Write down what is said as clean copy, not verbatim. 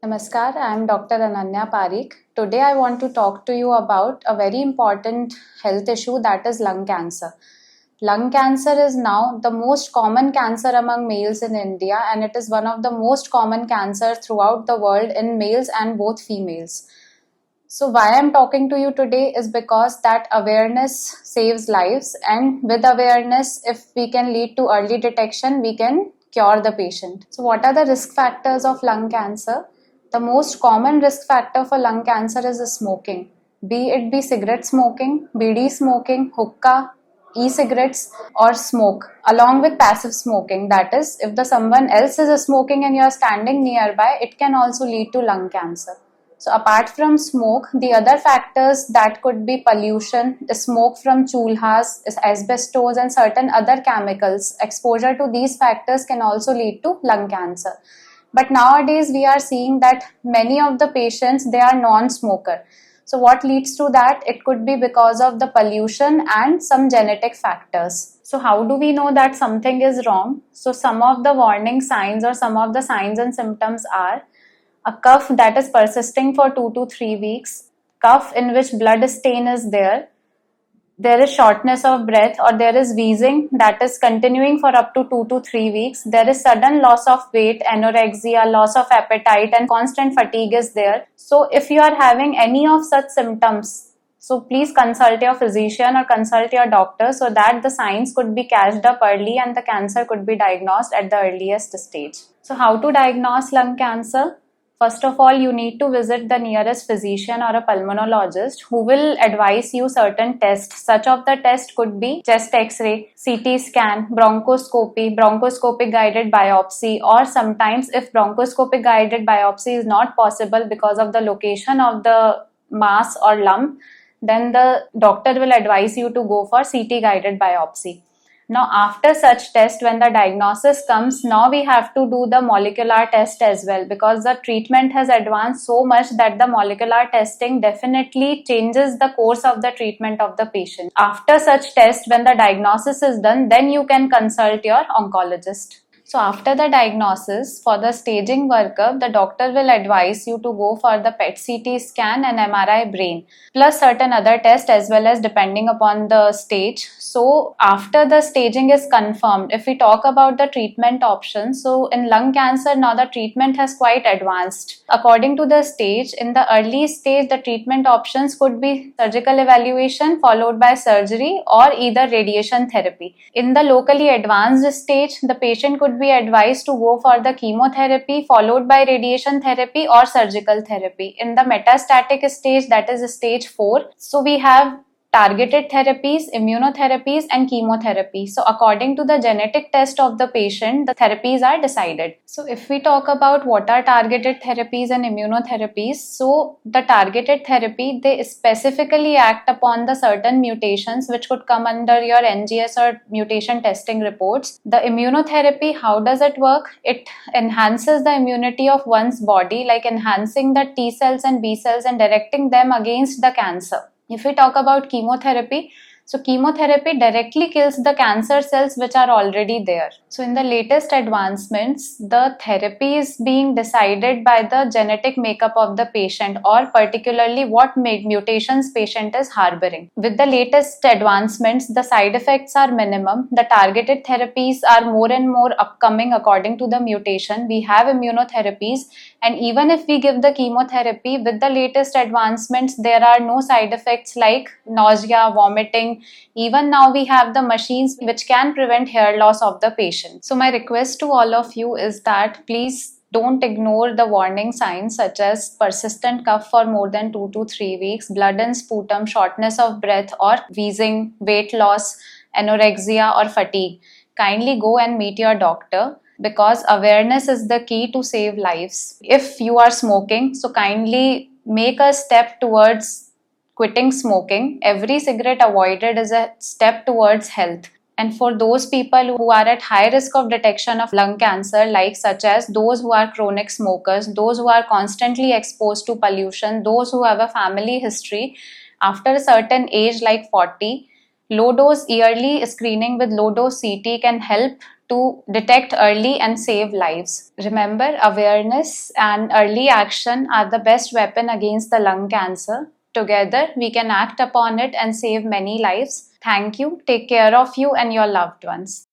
Namaskar, I am Dr. Ananya Pareek. Today I want to talk to you about a very important health issue, that is lung cancer. Lung cancer is now the most common cancer among males in India, and it is one of the most common cancers throughout the world in males and both females. So why I'm talking to you today is because that awareness saves lives, and with awareness, if we can lead to early detection, we can cure the patient. So what are the risk factors of lung cancer? The most common risk factor for lung cancer is smoking. Be it be cigarette smoking, bidi smoking, hookah, e-cigarettes or smoke along with passive smoking. That is, if the someone else is smoking and you are standing nearby, it can also lead to lung cancer. So apart from smoke, the other factors that could be pollution, the smoke from chulhas, asbestos and certain other chemicals. Exposure to these factors can also lead to lung cancer. But nowadays we are seeing that many of the patients, they are non-smoker. So what leads to that? It could be because of the pollution and some genetic factors. So how do we know that something is wrong? So some of the warning signs or some of the signs and symptoms are a cough that is persisting for 2 to 3 weeks, cough in which blood stain is there is shortness of breath or there is wheezing that is continuing for up to 2 to 3 weeks, there is sudden loss of weight, anorexia, loss of appetite and constant fatigue is there. So if you are having any of such symptoms, so please consult your physician or consult your doctor so that the signs could be catched up early and the cancer could be diagnosed at the earliest stage. So how to diagnose lung cancer? First of all, you need to visit the nearest physician or a pulmonologist who will advise you certain tests. Such of the tests could be chest x-ray, CT scan, bronchoscopy, bronchoscopic-guided biopsy, or sometimes if bronchoscopic-guided biopsy is not possible because of the location of the mass or lump, then the doctor will advise you to go for CT-guided biopsy. Now, after such test, when the diagnosis comes, now we have to do the molecular test as well, because the treatment has advanced so much that the molecular testing definitely changes the course of the treatment of the patient. After such test, when the diagnosis is done, then you can consult your oncologist. So after the diagnosis, for the staging workup, the doctor will advise you to go for the PET CT scan and MRI brain, plus certain other tests as well as depending upon the stage. So after the staging is confirmed, if we talk about the treatment options, so in lung cancer now the treatment has quite advanced. According to the stage, in the early stage, the treatment options could be surgical evaluation followed by surgery or either radiation therapy. In the locally advanced stage, the patient could be advised to go for the chemotherapy followed by radiation therapy or surgical therapy. In the metastatic stage, that is stage 4, so we have targeted therapies, immunotherapies and chemotherapy. So according to the genetic test of the patient, the therapies are decided. So if we talk about what are targeted therapies and immunotherapies, so the targeted therapy, they specifically act upon the certain mutations which could come under your NGS or mutation testing reports. The immunotherapy, how does it work? It enhances the immunity of one's body, like enhancing the T cells and B cells and directing them against the cancer. If we talk about chemotherapy, so chemotherapy directly kills the cancer cells which are already there. So in the latest advancements, the therapy is being decided by the genetic makeup of the patient or particularly what mutations patient is harboring. With the latest advancements, the side effects are minimum. The targeted therapies are more and more upcoming according to the mutation. We have immunotherapies, and even if we give the chemotherapy, with the latest advancements, there are no side effects like nausea, vomiting. Even now we have the machines which can prevent hair loss of the patient. So my request to all of you is that please don't ignore the warning signs such as persistent cough for more than 2 to 3 weeks, blood and sputum, shortness of breath or wheezing, weight loss, anorexia or fatigue. Kindly go and meet your doctor, because awareness is the key to save lives. If you are smoking, so kindly make a step towards quitting smoking. Every cigarette avoided is a step towards health. And for those people who are at high risk of detection of lung cancer, like such as those who are chronic smokers, those who are constantly exposed to pollution, those who have a family history, after a certain age like 40, low dose yearly screening with low dose CT can help to detect early and save lives. Remember, awareness and early action are the best weapon against the lung cancer. Together, we can act upon it and save many lives. Thank you. Take care of you and your loved ones.